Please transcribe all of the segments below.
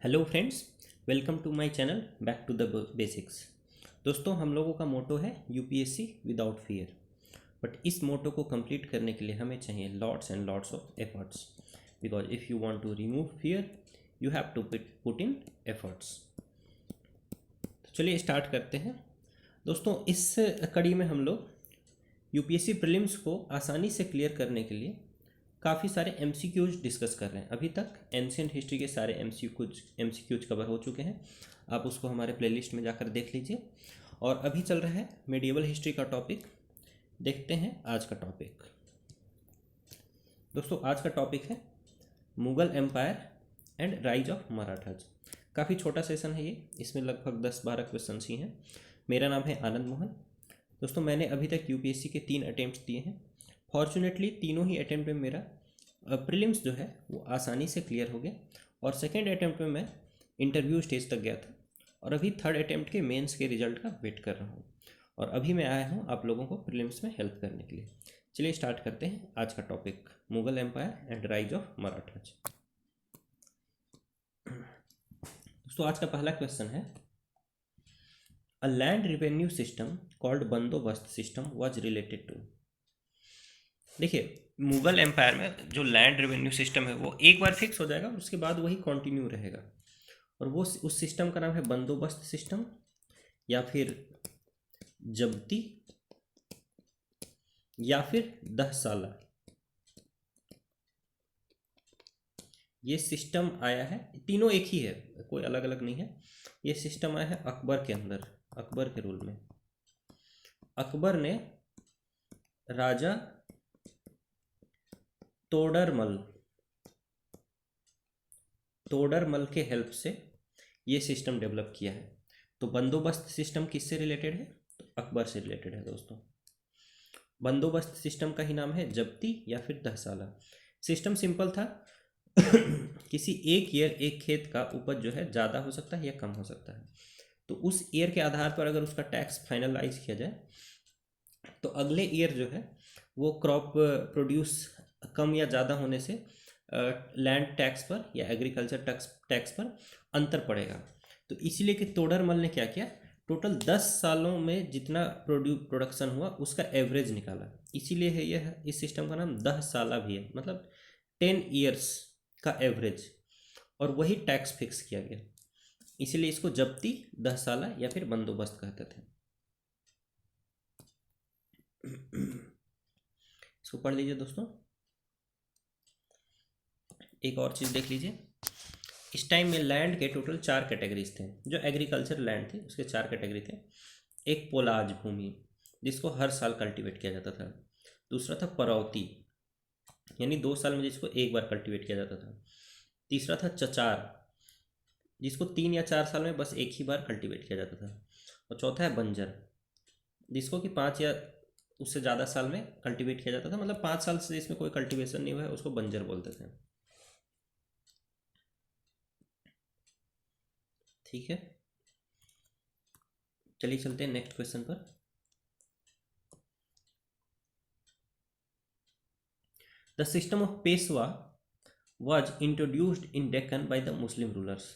Hello friends, welcome to my channel back to the basics. दोस्तों, हम लोगों का मोटो है यूपीएससी विदाउट फियर। बट इस मोटो को कंप्लीट करने के लिए हमें चाहिए lots and lots of efforts, because if you want to remove fear you have to put in efforts. तो चलिए स्टार्ट करते हैं। दोस्तों, इस कड़ी में हम लोग यूपीएससी प्रीलिम्स को आसानी से क्लियर करने के लिए काफ़ी सारे एमसीक्यूज डिस्कस कर रहे हैं। अभी तक एंशियंट हिस्ट्री के सारे एमसीक्यूज कवर हो चुके हैं। आप उसको हमारे प्लेलिस्ट में जाकर देख लीजिए। और अभी चल रहा है मेडिएवल हिस्ट्री का टॉपिक। देखते हैं आज का टॉपिक। दोस्तों, आज का टॉपिक है Mughal empire and rise of Marathas. काफ़ी छोटा सेशन है ये, इसमें लगभग 10-12 क्वेश्चन ही हैं। मेरा नाम है आनंद मोहन। दोस्तों, मैंने अभी तक यूपीएससी के 3 अटेम्प्ट दिए हैं। फॉर्चुनेटली तीनों ही अटेम्प्ट में मेरा प्रीलिम्स जो है वो आसानी से क्लियर हो गया, और सेकेंड अटेम्प्ट में मैं इंटरव्यू स्टेज तक गया था, और अभी थर्ड अटेम्प्ट के मेंस के रिजल्ट का वेट कर रहा हूँ। और अभी मैं आया हूँ आप लोगों को प्रीलिम्स में हेल्प करने के लिए। चलिए स्टार्ट करते हैं आज का topic, Mughal empire and rise of Marathas. दोस्तों, आज का पहला क्वेश्चन है, a land revenue system called bandobast system was related to. देखिए, मुगल एम्पायर में जो लैंड रेवेन्यू सिस्टम है वो एक बार फिक्स हो जाएगा, उसके बाद वही कंटिन्यू रहेगा, और वो उस सिस्टम का नाम है बंदोबस्त सिस्टम या फिर जब्ती या फिर दहसाला। ये सिस्टम आया है, तीनों एक ही है, कोई अलग अलग नहीं है। ये सिस्टम आया है अकबर के अंदर, अकबर के रूल में। अकबर ने राजा तोडरमल के हेल्प से ये सिस्टम डेवलप किया है। तो बंदोबस्त सिस्टम किससे रिलेटेड है? तो अकबर से रिलेटेड है। दोस्तों, बंदोबस्त सिस्टम का ही नाम है जब्ती या फिर दहसाला। सिस्टम सिंपल था किसी एक ईयर एक खेत का उपज जो है ज़्यादा हो सकता है या कम हो सकता है, तो उस ईयर के आधार पर अगर उसका टैक्स फाइनलाइज किया जाए तो अगले ईयर जो है वो क्रॉप प्रोड्यूस कम या ज़्यादा होने से लैंड टैक्स पर या एग्रीकल्चर टैक्स पर अंतर पड़ेगा। तो इसीलिए कि तोडरमल ने क्या किया, टोटल 10 सालों में जितना प्रोडक्शन हुआ उसका एवरेज निकाला। इसीलिए है यह इस सिस्टम का नाम दहसाला भी है, मतलब 10 ईयर्स का एवरेज, और वही टैक्स फिक्स किया गया। इसीलिए इसको जब्ती, दहसाला या फिर बंदोबस्त कहते थे। इसको पढ़ लीजिए दोस्तों। एक और चीज़ देख लीजिए, इस टाइम में लैंड के टोटल 4 कैटेगरीज थे। जो एग्रीकल्चर लैंड थी उसके 4 कैटेगरी थे। एक पोलाज भूमि, जिसको हर साल कल्टीवेट किया जाता था। दूसरा था परौती, यानी 2 साल में जिसको एक बार कल्टीवेट किया जाता था। तीसरा था चचार, जिसको 3 या 4 साल में बस एक ही बार कल्टीवेट किया जाता था। और चौथा है बंजर, जिसको कि 5 या उससे ज़्यादा साल में कल्टीवेट किया जाता था, मतलब 5 साल से इसमें कोई कल्टीवेशन नहीं हुआ है उसको बंजर बोलते थे। ठीक है, चलिए चलते हैं नेक्स्ट क्वेश्चन पर। The system of Peshwa was introduced in Deccan by the Muslim rulers.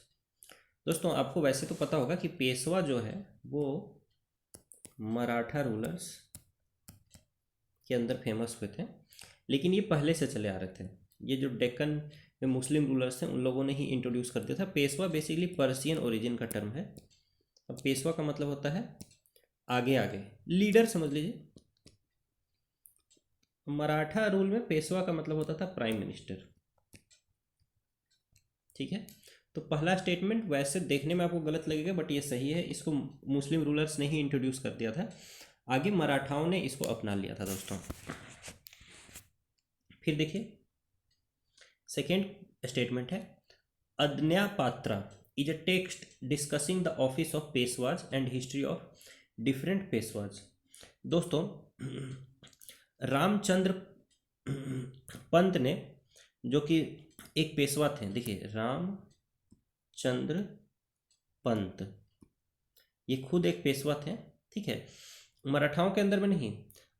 दोस्तों, आपको वैसे तो पता होगा कि पेशवा जो है वो मराठा रूलर्स के अंदर फेमस हुए थे, लेकिन ये पहले से चले आ रहे थे। ये जो डेक्कन में मुस्लिम रूलर्स थे उन लोगों ने ही इंट्रोड्यूस कर दिया था। पेशवा बेसिकली पर्सियन ओरिजिन का टर्म है। अब पेशवा का मतलब होता है आगे आगे, लीडर समझ लीजिए। मराठा रूल में पेशवा का मतलब होता था प्राइम मिनिस्टर। ठीक है, तो पहला स्टेटमेंट वैसे देखने में आपको गलत लगेगा, बट ये सही है। इसको मुस्लिम रूलर्स ने ही इंट्रोड्यूस कर दिया था, आगे मराठाओं ने इसको अपना लिया था। दोस्तों, फिर देखिए सेकेंड स्टेटमेंट है, Ajnapatra is a text discussing the office of Peshwas and history of different Peshwas. दोस्तों, रामचंद्र पंत ने, जो कि एक पेशवा थे, देखिए रामचंद्र पंत, ये खुद एक पेशवा थे। ठीक है, मराठाओं के अंदर में नहीं,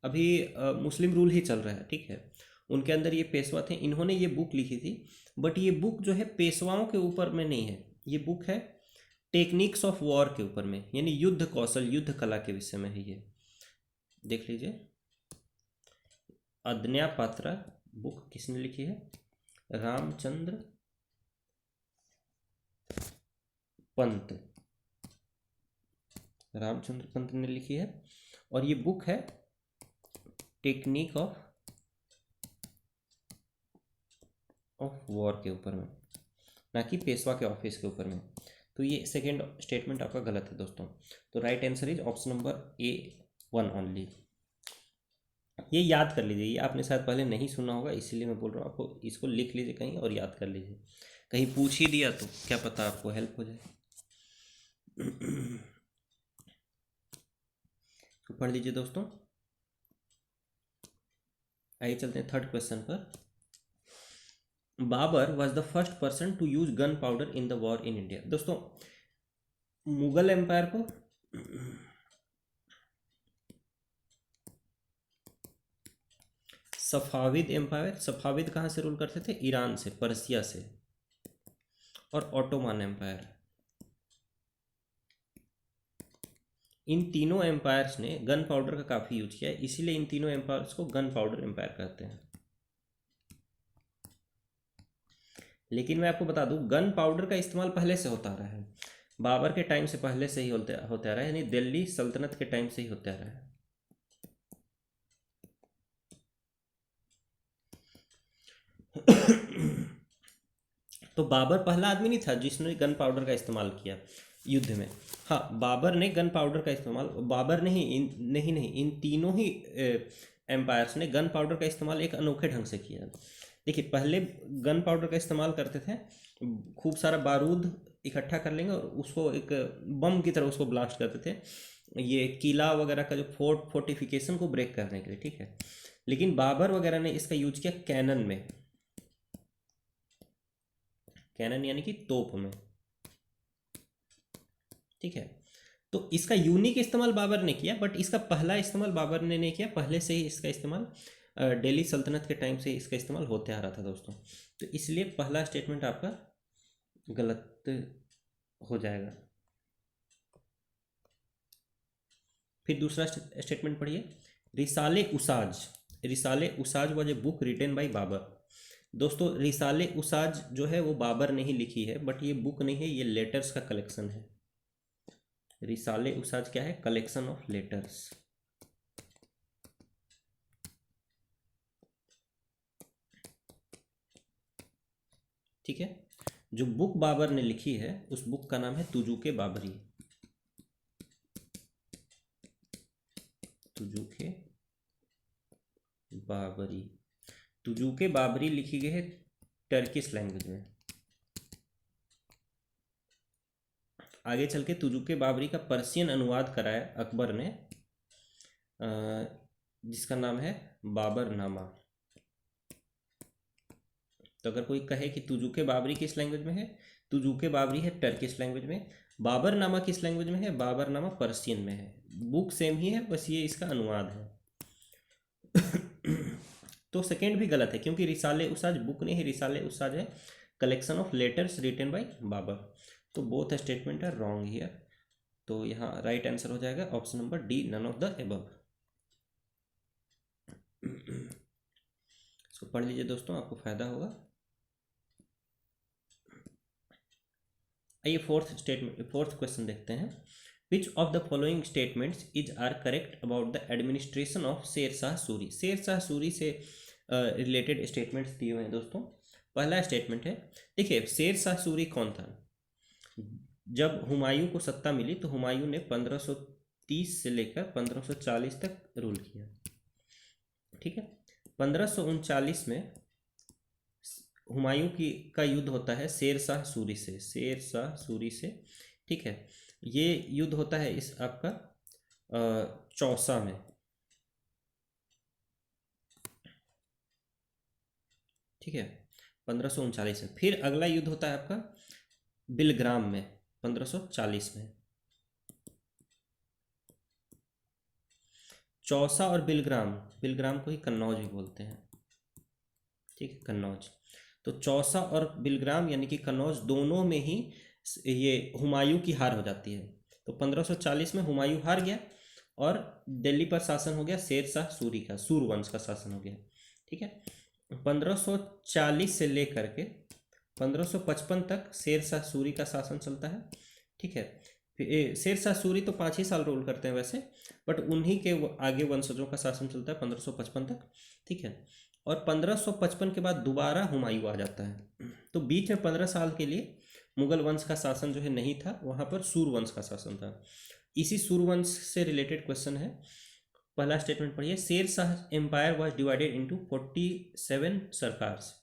अभी मुस्लिम रूल ही चल रहा है। ठीक है, उनके अंदर ये पेशवा थे। इन्होंने ये बुक लिखी थी, बट ये बुक जो है पेशवाओं के ऊपर में नहीं है, ये बुक है टेक्निक्स ऑफ वॉर के ऊपर में, यानी युद्ध कौशल, युद्ध कला के विषय में है ये। देख लीजिए, अदन्या पात्रा बुक किसने लिखी है? रामचंद्र पंत, रामचंद्र पंत ने लिखी है। और ये बुक है टेक्निक ऑफ वॉर के ऊपर में, ना कि पेशवा के ऑफिस के ऊपर में। तो ये सेकेंड स्टेटमेंट आपका गलत है दोस्तों। तो right answer is option number A1 only. ये याद कर लीजिए, ये आपने शायद पहले नहीं सुना होगा, इसीलिए मैं बोल रहा हूँ आपको, इसको लिख लीजिए कहीं और याद कर लीजिए, कहीं पूछ ही दिया तो क्या पता आपको हेल्प हो जाए। तो पढ़ लीजिए दोस्तों। आइए चलते हैं थर्ड क्वेश्चन पर। Babur was the first person to use gun powder in the war in India. दोस्तों, मुगल एम्पायर को सफाविद एम्पायर, सफाविद कहाँ से रूल करते थे? ईरान से, पर्सिया से। और ऑटोमन एम्पायर, इन तीनों एम्पायर्स ने गन पाउडर का काफ़ी यूज किया है, इसीलिए इन तीनों एम्पायर्स को गन पाउडर एम्पायर कहते हैं। लेकिन मैं आपको बता दूं, गन पाउडर का इस्तेमाल पहले से होता आ रहा है, बाबर के टाइम से पहले से ही होते आ रहा है, यानी दिल्ली सल्तनत के टाइम से ही होते आ रहा है। तो बाबर पहला आदमी नहीं था जिसने गन पाउडर का इस्तेमाल किया युद्ध में। हाँ, बाबर ने गन पाउडर का इस्तेमाल, बाबर ने ही नहीं, इन तीनों ही एम्पायर्स ने गन पाउडर का इस्तेमाल एक अनोखे ढंग से किया। देखिए, पहले गन पाउडर का इस्तेमाल करते थे, खूब सारा बारूद इकट्ठा कर लेंगे और उसको एक बम की तरह उसको ब्लास्ट करते थे, ये किला वगैरह का जो फोर्टिफिकेशन को ब्रेक करने के लिए, ठीक है। लेकिन बाबर वगैरह ने इसका यूज किया कैनन में, कैनन यानी कि तोप में, ठीक है। तो इसका यूनिक इस्तेमाल बाबर ने किया, बट इसका पहला इस्तेमाल बाबर ने नहीं किया, पहले से ही इसका इस्तेमाल दिल्ली सल्तनत के टाइम से इसका इस्तेमाल होते आ रहा था दोस्तों। तो इसलिए पहला स्टेटमेंट आपका गलत हो जाएगा। फिर दूसरा स्टेटमेंट पढ़िए। Risale Usaz, Risale Usaz was a book written by Babur. दोस्तों, रिसाले उसाज जो है वो बाबर ने ही लिखी है, बट ये बुक नहीं है, ये लेटर्स का कलेक्शन है। रिसाले उसाज क्या है? Collection of letters. ठीक है। जो बुक बाबर ने लिखी है उस बुक का नाम है तुजुके बाबरी, तुजुके बाबरी। तुजुके बाबरी लिखी गई है टर्किश लैंग्वेज में। आगे चल के तुजुके बाबरी का पर्शियन अनुवाद कराया अकबर ने, जिसका नाम है बाबरनामा। तो अगर कोई कहे कि तुजुके बाबरी किस लैंग्वेज में है, तुजुके बाबरी है टर्किश लैंग्वेज में। बाबरनामा किस लैंग्वेज में है? बाबरनामा पर्शियन में है। बुक सेम ही है, बस ये इसका अनुवाद है। तो सेकेंड भी गलत है, क्योंकि रिसाले उसाज बुक नहीं है, रिसाले उसाज है collection of letters written by Babur. तो both statement are wrong here. तो यहाँ राइट आंसर हो जाएगा option number D, none of the above. इसको पढ़ लीजिए दोस्तों, आपको फायदा होगा। आइए फोर्थ क्वेश्चन देखते हैं। Which of the following statements is are correct about the administration of Sher Shah Suri. शेर शाह सूरी से रिलेटेड स्टेटमेंट्स दिए हुए हैं दोस्तों। पहला स्टेटमेंट है, देखिए शेर शाह सूरी कौन था? जब हुमायूं को सत्ता मिली तो हुमायूं ने 1530 से लेकर 1540 तक रूल किया, ठीक है। 1539 में हुमायूं का युद्ध होता है शेर शाह सूरी से, शेर शाह सूरी से, ठीक है। ये युद्ध होता है इस आपका चौसा में, ठीक है, 1539 में। फिर अगला युद्ध होता है आपका बिलग्राम में 1540 में। चौसा और बिलग्राम, बिलग्राम को ही कन्नौज भी बोलते हैं, ठीक है, कन्नौज। तो चौसा और बिलग्राम यानी कि कन्नौज दोनों में ही ये हुमायूं की हार हो जाती है। तो 1540 में हुमायूं हार गया और दिल्ली पर शासन हो गया शेर शाह सूरी का, सूर वंश का शासन हो गया। ठीक है, 1540 से लेकर के 1555 तक शेर शाह सूरी का शासन चलता है। ठीक है, शेर शाह सूरी तो 5 ही साल रूल करते हैं वैसे, बट उन्हीं के आगे वंशजों का शासन चलता है 1555 तक। ठीक है, और 1555 के बाद दोबारा हुमायूं आ जाता है। तो बीच में 15 साल के लिए मुगल वंश का शासन जो है नहीं था, वहाँ पर सूर वंश का शासन था। इसी सूर वंश से रिलेटेड क्वेश्चन है। पहला स्टेटमेंट पढ़िए, Sher Shah empire was divided into 47 sarkars.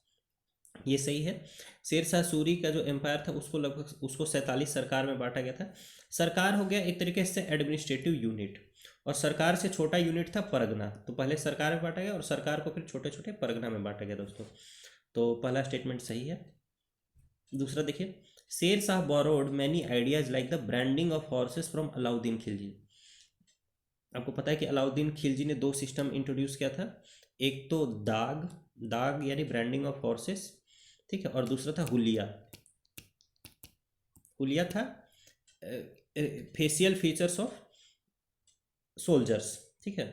ये सही है। शेर शाह सूरी का जो एम्पायर था उसको लगभग 47 सरकार में बांटा गया था। सरकार हो गया एक तरीके से एडमिनिस्ट्रेटिव यूनिट, और सरकार से छोटा यूनिट था परगना। तो पहले सरकार में बांटा गया और सरकार को फिर छोटे छोटे परगना में बांटा गया दोस्तों। तो पहला स्टेटमेंट सही है। दूसरा देखिए, Sher Shah borrowed many ideas like the branding of horses from Alauddin Khilji. आपको पता है कि अलाउद्दीन खिलजी ने 2 सिस्टम इंट्रोड्यूस किया था, एक तो दाग, दाग यानी ब्रांडिंग ऑफ हॉर्सेस, ठीक है, और दूसरा था हुलिया। हुलिया था फेशियल फीचर्स ऑफ सोल्जर्स। ठीक है,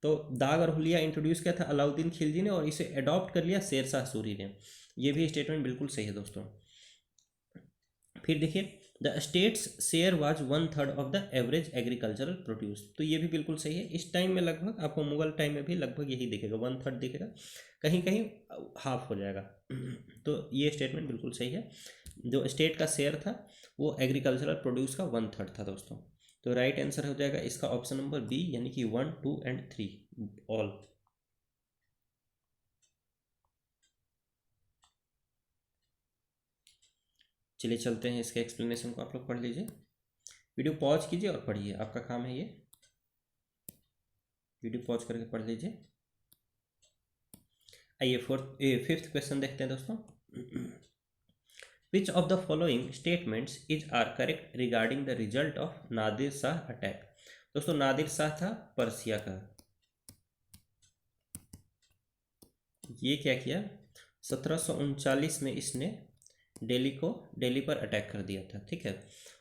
तो दाग और हुलिया इंट्रोड्यूस किया था अलाउद्दीन खिलजी ने, और इसे अडॉप्ट कर लिया शेर शाह सूरी ने। ये भी स्टेटमेंट बिल्कुल सही है दोस्तों। फिर देखिए, the states share was 1/3 of the average agricultural produce. तो ये भी बिल्कुल सही है। इस टाइम में लगभग आपको मुगल टाइम में भी लगभग यही दिखेगा, 1/3 दिखेगा, कहीं कहीं हाफ हो जाएगा। तो ये स्टेटमेंट बिल्कुल सही है। जो स्टेट का शेयर था वो एग्रीकल्चरल प्रोड्यूस का 1/3 था दोस्तों। तो राइट आंसर हो जाएगा इसका ऑप्शन नंबर बी, यानी कि 1, 2 एंड 3 ऑल। चलिए चलते हैं इसके एक्सप्लेनेशन को, आप लोग पढ़ लीजिए। वीडियो पॉज कीजिए और पढ़िए, आपका काम है ये। वीडियो पॉज करके पढ़ लीजिए। आइए फिफ्थ क्वेश्चन देखते हैं दोस्तों। Which of the following statements is are correct regarding the result of Nadir Shah attack. दोस्तों नादिर शाह था पर्सिया का। ये क्या किया, 1739 में इसने दिल्ली पर अटैक कर दिया था। ठीक है,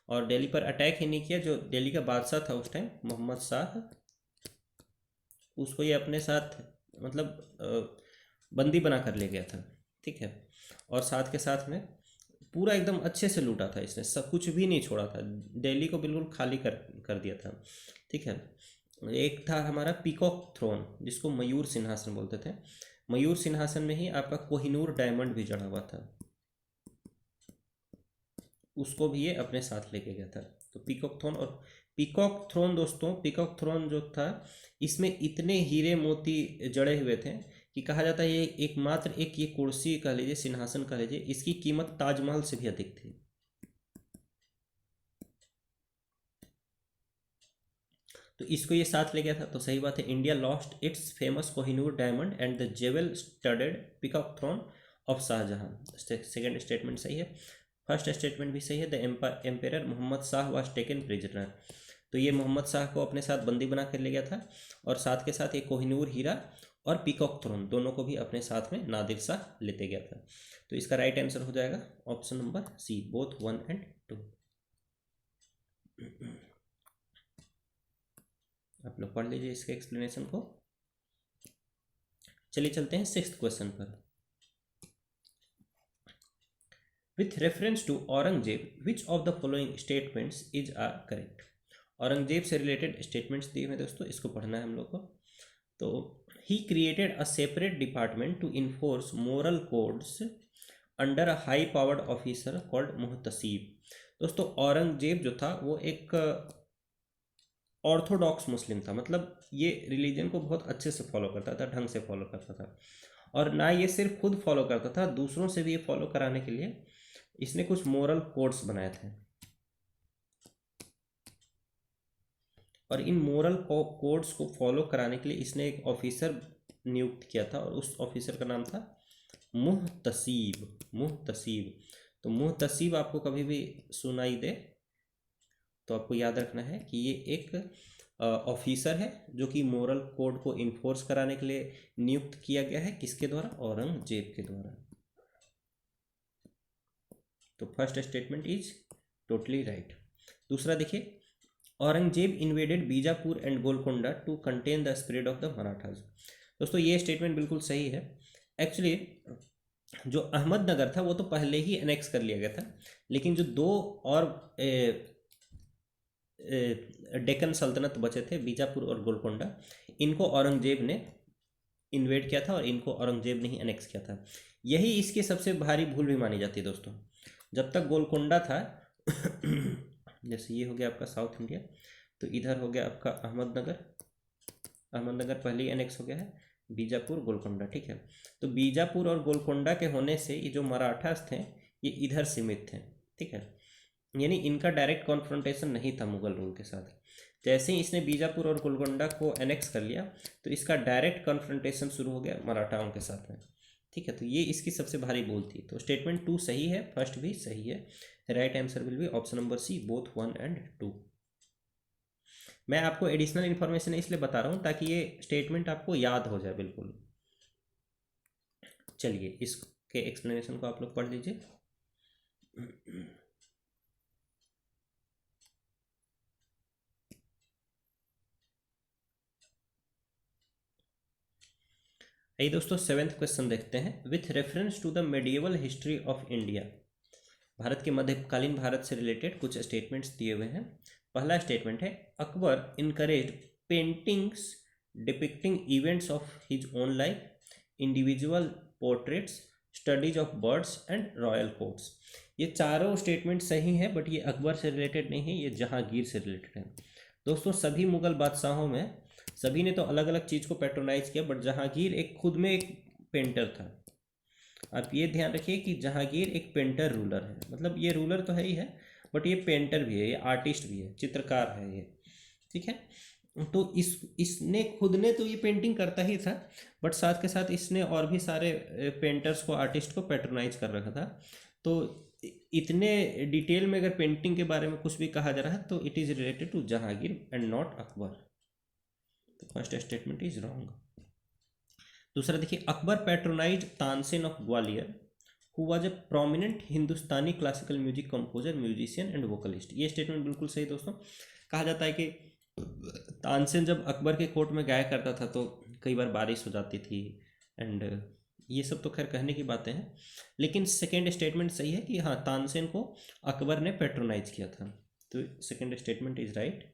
और दिल्ली पर अटैक ही नहीं किया, जो दिल्ली का बादशाह था उस टाइम मोहम्मद शाह, उसको ये अपने साथ मतलब बंदी बना कर ले गया था। ठीक है, और साथ के साथ में पूरा एकदम अच्छे से लूटा था इसने, सब कुछ भी नहीं छोड़ा था, दिल्ली को बिल्कुल खाली कर दिया था। ठीक है, एक था हमारा पीकॉक थ्रोन, जिसको मयूर सिंहासन बोलते थे। मयूर सिंहासन में ही आपका कोहिनूर डायमंड भी जड़ा हुआ था, उसको भी ये अपने साथ लेके गया था। तो पीकॉक थ्रोन, और पीकॉक थ्रोन दोस्तों, पीकॉक थ्रोन जो था इसमें इतने हीरे मोती जड़े हुए थे कि कहा जाता है ये एकमात्र एक ये कुर्सी कह लीजिए, सिंहासन कह लीजिए, इसकी कीमत ताजमहल से भी अधिक थी। तो इसको ये साथ ले गया था, तो सही बात है। India lost its famous Kohinoor diamond and the jewel studded peacock throne of Shahjahan. Second statement सही है। फर्स्ट स्टेटमेंट भी सही है। The emperor Mohammad Shah was taken prisoner. तो ये मोहम्मद शाह को अपने साथ बंदी बना कर ले गया था, और साथ के साथ एक कोहिनूर हीरा और पीकॉक थ्रोन दोनों को भी अपने साथ में नादिर शाह लेते गया था। तो इसका राइट आंसर हो जाएगा option number C, both 1 and 2। आप लोग पढ़ लीजिए इसके एक्सप्लेनेशन को। चलिए चलते हैं 6th क्वेश्चन पर। With reference to Aurangzeb which of the following statements is are correct. Aurangzeb से रिलेटेड स्टेटमेंट्स दिए हुए दोस्तों, इसको पढ़ना है हम लोग को। तो he created a separate department to enforce moral codes under a high powered officer called Muhtasib. दोस्तों औरंगजेब जो था वो एक ऑर्थोडॉक्स मुस्लिम था, मतलब ये रिलीजन को बहुत अच्छे से फॉलो करता था, ढंग से फॉलो करता था, और ना ये सिर्फ खुद फॉलो करता था, दूसरों से भी ये फॉलो कराने के लिए इसने कुछ मोरल कोड्स बनाए थे। और इन मोरल कोड्स को फॉलो कराने के लिए इसने एक ऑफिसर नियुक्त किया था, और उस ऑफिसर का नाम था मुहतसीब। मुहतसीब, तो मुहतसीब आपको कभी भी सुनाई दे तो आपको याद रखना है कि ये एक ऑफिसर है जो कि मोरल कोड को इन्फोर्स कराने के लिए नियुक्त किया गया है। किसके द्वारा? औरंगजेब के द्वारा। तो first statement is totally right. दूसरा देखिए, Aurangzeb invaded Bijapur and Golconda to contain the spread of the Marathas. दोस्तों ये स्टेटमेंट बिल्कुल सही है। एक्चुअली जो अहमदनगर था वो तो पहले ही एनेक्स कर लिया गया था, लेकिन जो दो और डेक्कन सल्तनत बचे थे, बीजापुर और गोलकोंडा, इनको औरंगजेब ने इन्वेड किया था और इनको औरंगजेब ने ही एनेक्स किया था। यही इसकी सबसे भारी भूल भी मानी जाती है दोस्तों। जब तक गोलकोंडा था जैसे ये हो गया आपका साउथ इंडिया, तो इधर हो गया आपका अहमदनगर, अहमदनगर पहले ही एनेक्स हो गया है, बीजापुर गोलकोंडा, ठीक है। तो बीजापुर और गोलकोंडा के होने से ये जो मराठास थे ये इधर सीमित थे, ठीक है, यानी इनका डायरेक्ट कॉन्फ्रंटेशन नहीं था मुगल रूल के साथ। जैसे ही इसने बीजापुर और गोलकोंडा को एनेक्स कर लिया तो इसका डायरेक्ट कॉन्फ्रंटेशन शुरू हो गया मराठाओं के साथ में, ठीक है। तो ये इसकी सबसे भारी भूल थी। तो स्टेटमेंट 2 सही है, फर्स्ट भी सही है। Right answer will be option number C, both 1 and 2। मैं आपको एडिशनल इन्फॉर्मेशन इसलिए बता रहा हूँ ताकि ये स्टेटमेंट आपको याद हो जाए बिल्कुल। चलिए इसके एक्सप्लेनेशन को आप लोग पढ़ लीजिए। आइए दोस्तों 7th क्वेश्चन देखते हैं। With reference to the medieval history of India, Bharat के मध्यकालीन भारत से रिलेटेड कुछ स्टेटमेंट्स दिए हुए हैं। पहला स्टेटमेंट है, Akbar encourage paintings depicting events of his own life, individual portraits, studies of birds and royal courts. ये चारों स्टेटमेंट सही हैं, बट ये अकबर से रिलेटेड नहीं है, ये जहांगीर से रिलेटेड है। दोस्तों सभी मुगल बादशाहों में सभी ने तो अलग अलग चीज़ को पैट्रोनाइज किया, बट जहांगीर एक खुद में एक पेंटर था। आप ये ध्यान रखिए कि जहांगीर एक पेंटर रूलर है, मतलब ये रूलर तो है ही है, बट ये पेंटर भी है, ये आर्टिस्ट भी है, चित्रकार है ये, ठीक है। तो इसने खुद ने तो ये पेंटिंग करता ही था, बट साथ के साथ इसने और भी सारे पेंटर्स को, आर्टिस्ट को पैट्रोनाइज कर रखा था। तो इतने डिटेल में अगर पेंटिंग के बारे में कुछ भी कहा जा रहा है तो it is related to Jahangir and not Akbar. तो फर्स्ट स्टेटमेंट इज रॉन्ग। दूसरा देखिए, Akbar patronise Tansen of Gwalior who was a prominent Hindustani classical music composer, musician and vocalist. ये स्टेटमेंट बिल्कुल सही दोस्तों। कहा जाता है कि तानसेन जब अकबर के कोर्ट में गाया करता था तो कई बार बारिश हो जाती थी, एंड ये सब तो खैर कहने की बातें हैं, लेकिन सेकेंड स्टेटमेंट सही है कि हाँ तानसेन को अकबर ने पैट्रोनाइज किया था। तो second statement is right.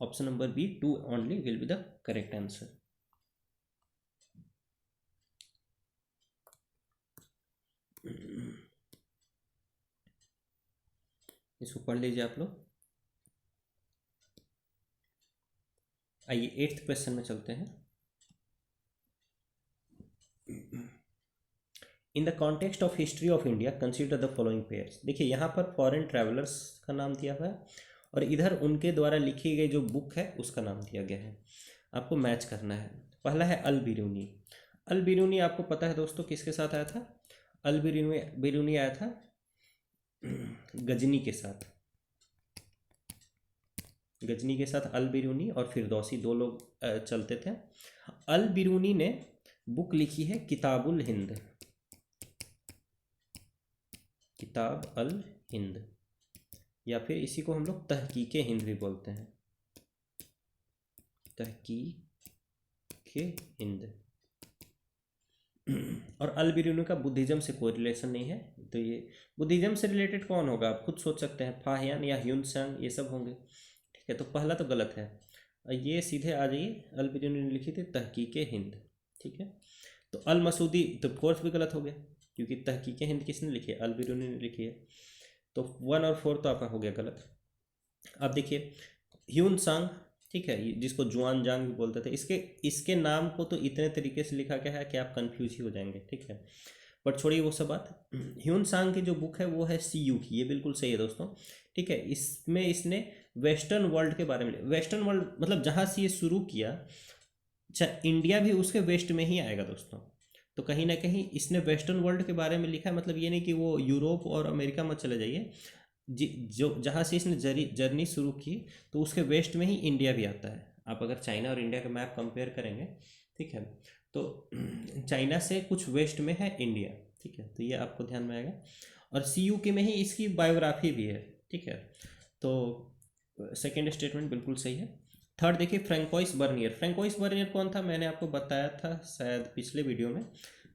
Option number B, 2 only will be the correct answer. इसको पढ़ लीजिए आप लोग। आइए 8th क्वेश्चन में चलते हैं। In the context of history of India consider the following pairs. देखिए यहाँ पर फॉरेन ट्रैवलर्स का नाम दिया हुआ है और इधर उनके द्वारा लिखी गई जो बुक है उसका नाम दिया गया है। आपको मैच करना है। पहला है अल बिरूनी। अल बिरूनी आपको पता है दोस्तों किसके साथ आया था? अल बिरूनी आया था गजनी के साथ। गजनी के साथ अल बिरूनी और फिरदौसी दो लोग चलते थे। अल बिरूनी ने बुक लिखी है किताबुल हिंद, किताब अल हिंद, या फिर इसी को हम लोग तहकीके हिंद भी बोलते हैं, तहकीके हिंद। और अल बिरूनी का बुद्धिज्म से कोई रिलेशन नहीं है। तो ये बुद्धिज्म से रिलेटेड कौन होगा आप खुद सोच सकते हैं, फाहियान या ह्यूनसांग ये सब होंगे, ठीक है। तो पहला तो गलत है, ये सीधे आ जाइए। अल बिरूनी ने लिखी थी तहकीके हिंद, ठीक है। तो अल मसूदी तो कोर्स भी गलत हो गया क्योंकि तहकीके हिंद किसने लिखी है? अल बिरूनी ने लिखी है। तो 1 और 4 तो आपका हो गया गलत। अब देखिए ह्यूनसांग, ठीक है, जिसको जुआन जांग भी बोलते थे, इसके नाम को तो इतने तरीके से लिखा गया है कि आप कंफ्यूज ही हो जाएंगे, ठीक है। पर छोड़िए वो सब बात। ह्यूनसांग की जो बुक है वो है CU की, ये बिल्कुल सही है दोस्तों, ठीक है। इसमें इसने वेस्टर्न वर्ल्ड के बारे में, वेस्टर्न वर्ल्ड मतलब जहाँ से ये शुरू किया, अच्छा इंडिया भी उसके वेस्ट में ही आएगा दोस्तों। तो कहीं ना कहीं इसने वेस्टर्न वर्ल्ड के बारे में लिखा है, मतलब ये नहीं कि वो यूरोप और अमेरिका में चले जाइए, जो जहाँ से इसने जर्नी शुरू की तो उसके वेस्ट में ही इंडिया भी आता है। आप अगर चाइना और इंडिया का मैप कंपेयर करेंगे, ठीक है, तो चाइना से कुछ वेस्ट में है इंडिया, ठीक है। तो ये आपको ध्यान में आएगा। और CU के में ही इसकी बायोग्राफी भी है, ठीक है, तो सेकेंड स्टेटमेंट बिल्कुल सही है। थर्ड देखिए, फ्रैंकोइस बर्नियर। फ्रैंकोइस बर्नियर कौन था, मैंने आपको बताया था शायद पिछले वीडियो में।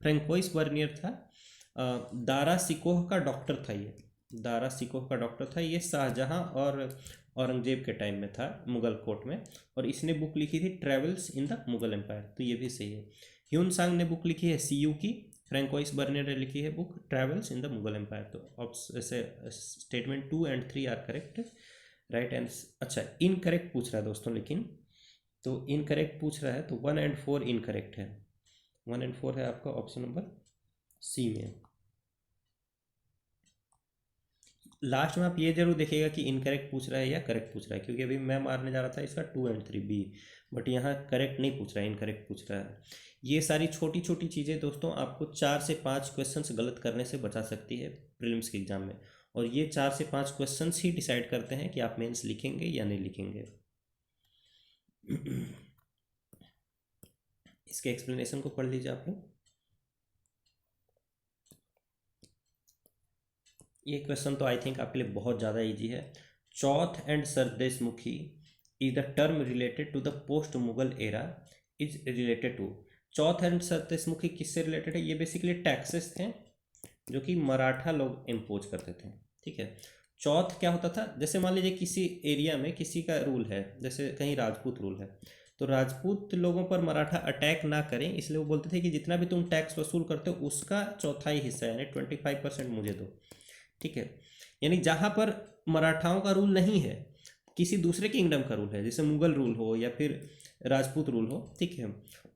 फ्रैंकोइस बर्नियर था दारा सिकोह का डॉक्टर था। ये दारा सिकोह का डॉक्टर था। ये शाहजहां और औरंगजेब के टाइम में था मुगल कोर्ट में, और इसने बुक लिखी थी travels in the Mughal empire, तो ये भी सही है। ह्यून सांग ने बुक लिखी है सीयू की। फ्रैंकोइस बर्नियर ने लिखी है book travels in the Mughal empire. तो statement 2 and 3 are correct, right answer. अच्छा, इनकरेक्ट पूछ रहा है दोस्तों, लेकिन तो इनकरेक्ट पूछ रहा है, तो 1 एंड 4 इनकरेक्ट है। 1 एंड 4 है आपका ऑप्शन नंबर सी में। लास्ट में आप ये जरूर देखिएगा कि इनकरेक्ट पूछ रहा है या करेक्ट पूछ रहा है, क्योंकि अभी मैं मारने जा रहा था इसका 2 एंड 3 बी, बट यहाँ करेक्ट नहीं पूछ रहा है, इनकरेक्ट पूछ रहा है। ये सारी छोटी छोटी चीज़ें दोस्तों आपको 4 से 5 क्वेश्चंस गलत करने से बचा सकती है प्रीलिम्स के एग्जाम में, और ये 4 से 5 क्वेश्चंस ही डिसाइड करते हैं कि आप मेंस लिखेंगे या नहीं लिखेंगे। इसके एक्सप्लेनेशन को पढ़ लीजिए आप लोग। ये क्वेश्चन तो आई थिंक आपके लिए बहुत ज़्यादा इजी है। Chauth and sardeshmukhi is the term related to the post Mughal era is related to. Chauth and sardeshmukhi किससे रिलेटेड है? ये बेसिकली टैक्सेस थे जो कि मराठा लोग इम्पोज करते थे, ठीक है। चौथ क्या होता था, जैसे मान लीजिए किसी एरिया में किसी का रूल है, जैसे कहीं राजपूत रूल है, तो राजपूत लोगों पर मराठा अटैक ना करें, इसलिए वो बोलते थे कि जितना भी तुम टैक्स वसूल करते हो उसका चौथाई हिस्सा यानी 25% मुझे दो, ठीक है। यानी जहाँ पर मराठाओं का रूल नहीं है, किसी दूसरे किंगडम का रूल है, जैसे मुगल रूल हो या फिर राजपूत रूल हो, ठीक है,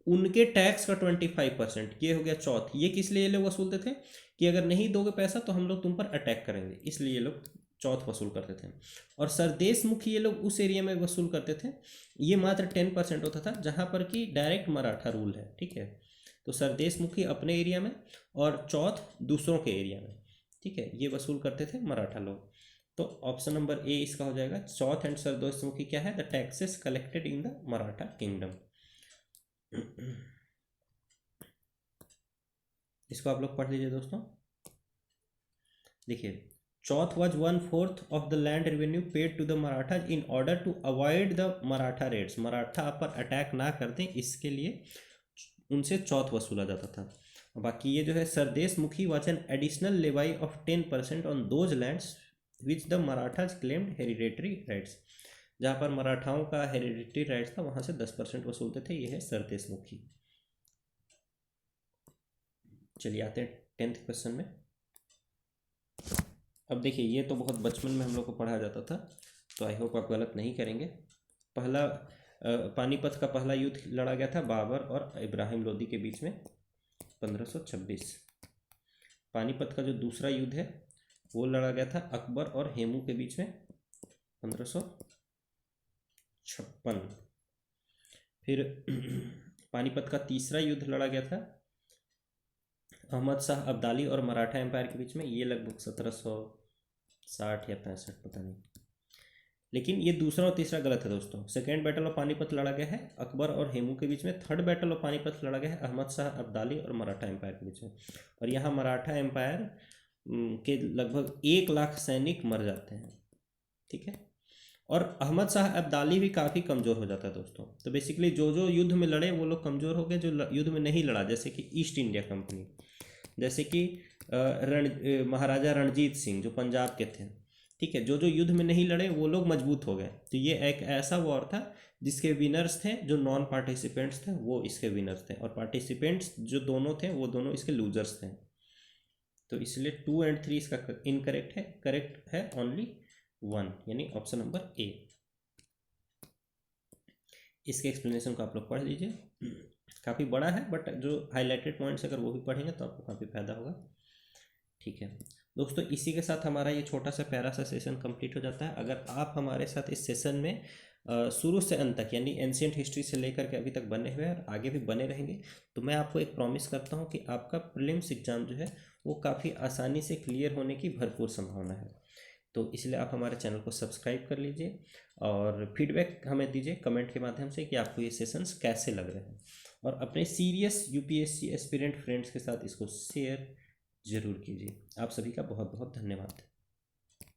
उनके टैक्स का 25%, ये हो गया चौथ। ये किस लिए ये लोग वसूलते थे कि अगर नहीं दोगे पैसा तो हम लोग तुम पर अटैक करेंगे, इसलिए ये लोग चौथ वसूल करते थे। और सरदेशमुखी ये लोग उस एरिया में वसूल करते थे, ये मात्र 10% होता था जहाँ पर कि डायरेक्ट मराठा रूल है, ठीक है। तो सरदेशमुखी अपने एरिया में और चौथ दूसरों के एरिया में, ठीक है, ये वसूल करते थे मराठा लोग। तो ऑप्शन नंबर ए इसका हो जाएगा। चौथ एंड सरदेशमुखी क्या है? The taxes collected in the Maratha kingdom. इसको आप लोग पढ़ लीजिए दोस्तों। देखिए, chauth was 1/4 of the land revenue paid to the Marathas in order to avoid the Maratha raids. Maratha पर अटैक ना कर दें इसके लिए उनसे चौथ वसूला जाता था। बाकी ये जो है sardeshmukhi was an additional लेवाई of 10% on those lands which the Marathas claimed hereditary rights. जहाँ पर मराठाओं का हेरिडेटरी राइट्स था वहाँ से 10% वसूलते थे। ये है सरदेशमुखी। चलिए आते हैं 10th क्वेश्चन में। अब देखिए, ये तो बहुत बचपन में हम लोग को पढ़ाया जाता था, तो आई होप आप गलत नहीं करेंगे। पहला पानीपत का पहला युद्ध लड़ा गया था बाबर और इब्राहिम लोदी के बीच में 1526। पानीपत का जो दूसरा युद्ध है वो लड़ा गया था अकबर और हेमू के बीच में 1556। फिर पानीपत का तीसरा युद्ध लड़ा गया था अहमद शाह अब्दाली और मराठा एम्पायर के बीच में, ये लगभग 1760 या 65, पता नहीं, लेकिन ये दूसरा और तीसरा गलत है दोस्तों। सेकेंड बैटल ऑफ पानीपत लड़ा गया है अकबर और हेमू के बीच में। थर्ड बैटल ऑफ पानीपत लड़ा गया है अहमद शाह अब्दाली और मराठा एम्पायर के बीच में, और यहाँ मराठा एम्पायर के लगभग 1 लाख सैनिक मर जाते हैं, ठीक है। और अहमद शाह अब्दाली भी काफ़ी कमज़ोर हो जाता है दोस्तों। तो बेसिकली जो जो युद्ध में लड़े वो लोग कमज़ोर हो गए, जो युद्ध में नहीं लड़ा, जैसे कि ईस्ट इंडिया कंपनी, जैसे कि महाराजा रणजीत सिंह जो पंजाब के थे, ठीक है, जो जो युद्ध में नहीं लड़े वो लोग मजबूत हो गए। तो ये एक ऐसा वॉर था जिसके विनर्स थे जो नॉन पार्टिसिपेंट्स थे, वो इसके विनर्स थे, और पार्टिसिपेंट्स जो दोनों थे वो दोनों इसके लूजर्स थे। तो इसलिए 2 एंड 3 इसका इनकरेक्ट है, करेक्ट है ओनली 1, यानी ऑप्शन नंबर ए। इसके एक्सप्लेनेशन को आप लोग पढ़ लीजिए, काफ़ी बड़ा है, बट जो हाईलाइटेड पॉइंट्स अगर वो भी पढ़ेंगे तो आपको काफ़ी फायदा होगा, ठीक है दोस्तों। इसी के साथ हमारा ये छोटा सा प्यारा सा सेशन कंप्लीट हो जाता है। अगर आप हमारे साथ इस सेशन में शुरू से अंत तक यानी एंशिएंट हिस्ट्री से लेकर के अभी तक बने हुए हैं और आगे भी बने रहेंगे, तो मैं आपको एक प्रॉमिस करता हूँ कि आपका प्रीलिम्स एग्ज़ाम जो है वो काफ़ी आसानी से क्लियर होने की भरपूर संभावना है। तो इसलिए आप हमारे चैनल को सब्सक्राइब कर लीजिए और फीडबैक हमें दीजिए कमेंट के माध्यम से कि आपको ये सेशंस कैसे लग रहे हैं, और अपने सीरियस यूपीएससी एस्पिरेंट फ्रेंड्स के साथ इसको शेयर ज़रूर कीजिए। आप सभी का बहुत बहुत धन्यवाद।